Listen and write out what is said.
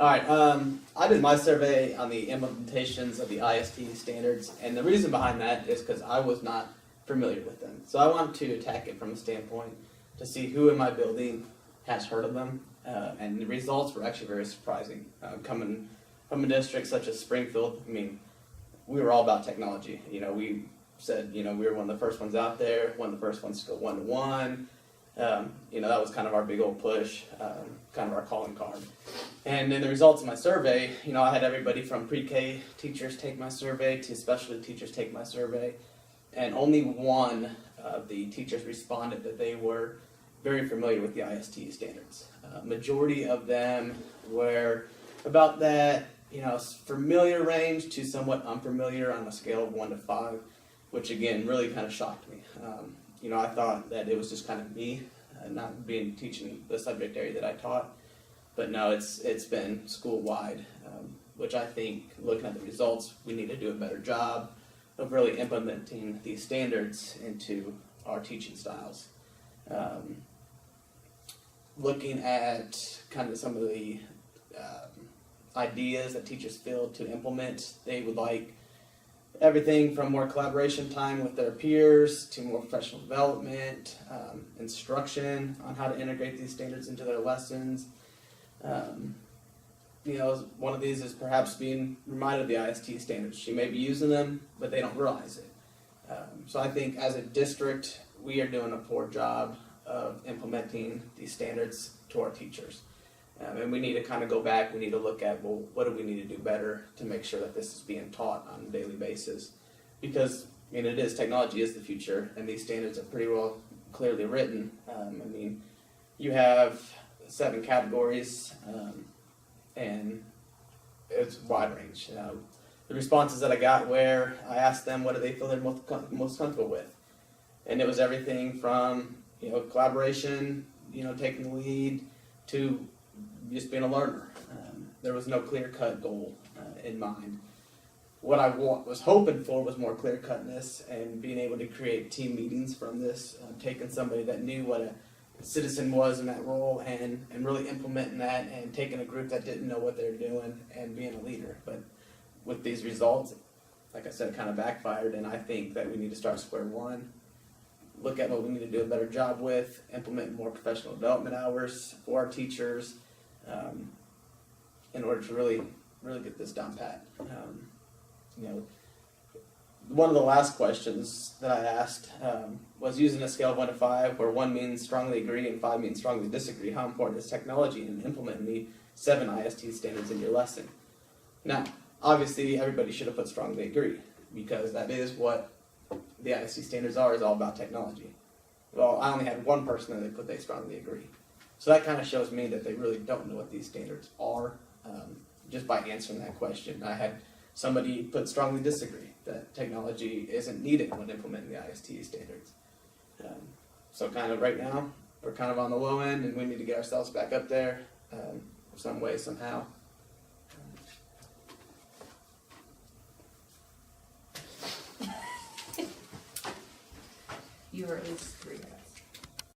All right, I did my survey on the implementations of the IST standards, and the reason behind that is because I was not familiar with them. So I wanted to attack it from a standpoint to see who in my building has heard of them, and the results were actually very surprising. Coming from a district such as Springfield, I mean, we were all about technology. You know, we said, you know, we were one of the first ones out there, one of the first ones to go one-to-one. You know, that was kind of our big old push, kind of our calling card. And in the results of my survey, you know, I had everybody from pre-K teachers take my survey to specialty teachers take my survey, and only one of the teachers responded that they were very familiar with the IST standards. Majority of them were about that, you know, familiar range to somewhat unfamiliar on a scale of 1 to 5, which again really kind of shocked me. You know, I thought that it was just kind of me, not being teaching the subject area that I taught, but no, it's been school-wide, which I think, looking at the results, we need to do a better job of really implementing these standards into our teaching styles. Looking at kind of some of the ideas that teachers feel to implement, they would like everything from more collaboration time with their peers to more professional development, instruction on how to integrate these standards into their lessons. You know, one of these is perhaps being reminded of the IST standards. She may be using them, but they don't realize it. So I think as a district, we are doing a poor job of implementing these standards to our teachers. And we need to kind of go back, we need to look at, well, what do we need to do better to make sure that this is being taught on a daily basis? Because, I mean, technology is the future, and these standards are pretty well clearly written. I mean, you have 7 categories, and it's wide range. The responses that I got where I asked them what do they feel they're most comfortable with. And it was everything from, you know, collaboration, you know, taking the lead, to just being a learner. There was no clear-cut goal in mind. What I was hoping for was more clear-cutness and being able to create team meetings from this, taking somebody that knew what a citizen was in that role and really implementing that, and taking a group that didn't know what they were doing and being a leader. But with these results, like I said, it kind of backfired, and I think that we need to start square one, look at what we need to do a better job with, implement more professional development hours for our teachers, in order to really get this down pat. You know, one of the last questions that I asked was, using a scale of 1 to 5, where 1 means strongly agree and 5 means strongly disagree, how important is technology in implementing the 7 IST standards in your lesson? Now, obviously, everybody should have put strongly agree, because that is what the IST standards is all about technology. Well, I only had one person that put they strongly agree. So that kind of shows me that they really don't know what these standards are, just by answering that question. I had somebody put strongly disagree, that technology isn't needed when implementing the IST standards. So kind of right now, we're kind of on the low end, and we need to get ourselves back up there some way, somehow. You were at least 3 hours.